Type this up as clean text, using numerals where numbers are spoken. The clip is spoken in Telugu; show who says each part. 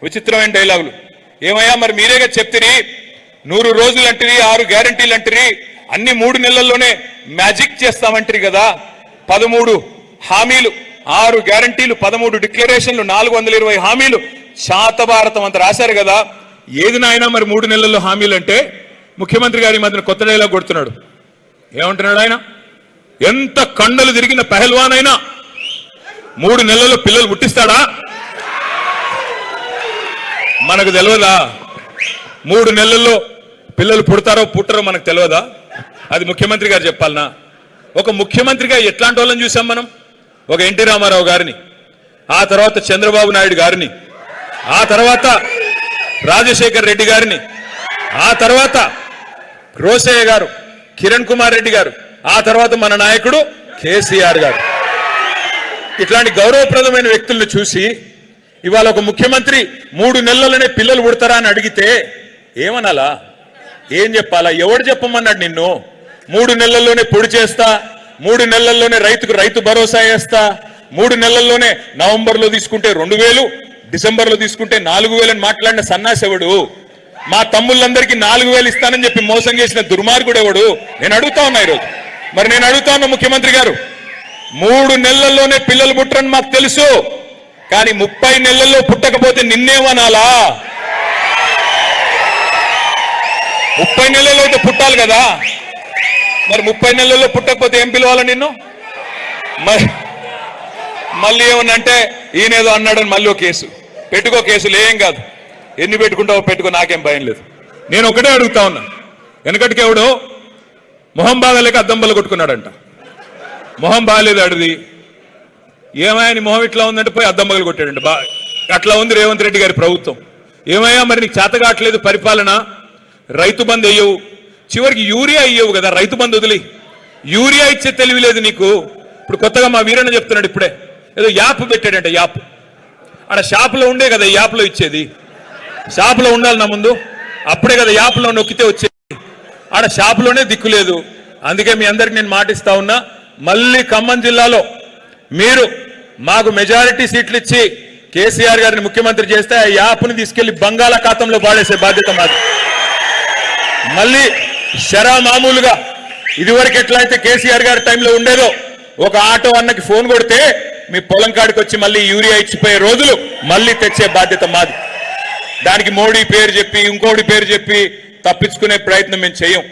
Speaker 1: విచిత్రమైన డైలాగులు. ఏమయ్యా మరి మీరేగా చెప్తిరి 100 రోజులు అంటిరి 6 గ్యారంటీలు అంటిరి అన్ని 3 నెలల్లోనే మ్యాజిక్ చేస్తామంటారు కదా. 13 హామీలు 6 గ్యారంటీలు 13 డిక్లరేషన్లు 420 హామీలు శాతభారతం అంత రాశారు కదా. ఏది నాయనా మరి 3 నెలల్లో హామీలు అంటే ముఖ్యమంత్రి గారి మధ్యన కొత్త డైలాగ్ కొడుతున్నాడు. ఏమంటున్నాడు ఆయన? ఎంత కండలు తిరిగిన పెహల్వాన్ అయినా 3 నెలల్లో పిల్లలు పుట్టిస్తాడా? మనకు తెలియదా? 3 నెలల్లో పిల్లలు పుడతారో పుట్టరో మనకు తెలియదా? అది ముఖ్యమంత్రి గారు చెప్పాలనా? ఒక ముఖ్యమంత్రిగా ఎట్లాంటి వాళ్ళని చూసాం మనం? ఒక ఎన్టీ రామారావు గారిని, ఆ తర్వాత చంద్రబాబు నాయుడు గారిని, ఆ తర్వాత రాజశేఖర్ రెడ్డి గారిని, ఆ తర్వాత రోసయ్య గారు, కిరణ్ కుమార్ రెడ్డి గారు, ఆ తర్వాత మన నాయకుడు కేసీఆర్ గారు. ఇట్లాంటి గౌరవప్రదమైన వ్యక్తులను చూసి ఇవాళ ఒక ముఖ్యమంత్రి 3 నెలల్లోనే పిల్లలు పుడతారా అని అడిగితే ఏమనాలా? ఏం చెప్పాలా? ఎవడు చెప్పమన్నాడు నిన్ను? 3 నెలల్లోనే పొడి చేస్తా, 3 నెలల్లోనే రైతు భరోసా వేస్తా, 3 నెలల్లోనే నవంబర్లో తీసుకుంటే 2000, డిసెంబర్లో తీసుకుంటే 4000 అని మాట్లాడిన సన్నాసెవడు? మా తమ్ముళ్ళందరికీ 4000 ఇస్తానని చెప్పి మోసం చేసిన దుర్మార్గుడు ఎవడు? నేను అడుగుతా ఉన్నా ఈరోజు. మరి నేను అడుగుతా ఉన్నా ముఖ్యమంత్రి గారు, 3 నెలల్లోనే పిల్లలు పుట్టరని మాకు తెలుసు, కానీ 30 నెలల్లో పుట్టకపోతే నిన్నేమనాలా? 30 నెలల్లో అయితే పుట్టాలి కదా. మరి 30 నెలల్లో పుట్టకపోతే ఏం పిలవాలా నిన్ను? మళ్ళీ ఏమన్నంటే ఈయనేదో అన్నాడని మళ్ళీ ఒక కేసు పెట్టుకో. కేసులు ఏం కాదు, ఎన్ని పెట్టుకుంటావో పెట్టుకో, నాకేం భయం లేదు. నేను ఒకటే అడుగుతా ఉన్నా. వెనకటికి ఎవడో మొహం బాగాలేక అద్దంబలు కొట్టుకున్నాడంట. మొహం బాగాలేదు అడిది. ఏమయ్యా మొహం ఇట్లా ఉందంటే పోయి అద్దంబలు కొట్టాడంట. అట్లా ఉంది రేవంత్ రెడ్డి గారి ప్రభుత్వం. ఏమయ్యా మరి నీకు చేత కావట్లేదు పరిపాలన, రైతు బంధు అయ్యవు, చివరికి యూరియా అయ్యవు కదా. రైతు బంధు వదిలి యూరియా ఇచ్చే తెలివి లేదు నీకు. ఇప్పుడు కొత్తగా మా వీరన్న చెప్తున్నాడు, ఇప్పుడే ఏదో యాప్ పెట్టాడంట. యాప్ ఆడ షాపులో ఉండే కదా యాప్లో ఇచ్చేది. షాపులో ఉండాలి నా ముందు, అప్పుడే కదా యాప్లో నొక్కితే వచ్చేది. ఆడ షాపులోనే దిక్కు లేదు. అందుకే మీ అందరికి నేను మాటిస్తా ఉన్నా, మళ్ళీ ఖమ్మం జిల్లాలో మీరు మాకు మెజారిటీ సీట్లు ఇచ్చి కేసీఆర్ గారిని ముఖ్యమంత్రి చేస్తే ఆ యాప్ని తీసుకెళ్లి బంగాళాఖాతంలో పాడేసే బాధ్యత మాది. మళ్ళీ షరా మామూలుగా ఇదివరకు ఎట్లయితే కేసీఆర్ గారి టైంలో ఉండేదో, ఒక ఆటో అన్నకి ఫోన్ కొడితే మీ పొలం కాడికి వచ్చి మళ్ళీ యూరియా ఇచ్చిపోయే రోజులు మళ్ళీ తెచ్చే బాధ్యత మాది. దానికి మోడీ పేరు చెప్పి ఇంకోటి పేరు చెప్పి తప్పించుకునే ప్రయత్నం మేము చేయం.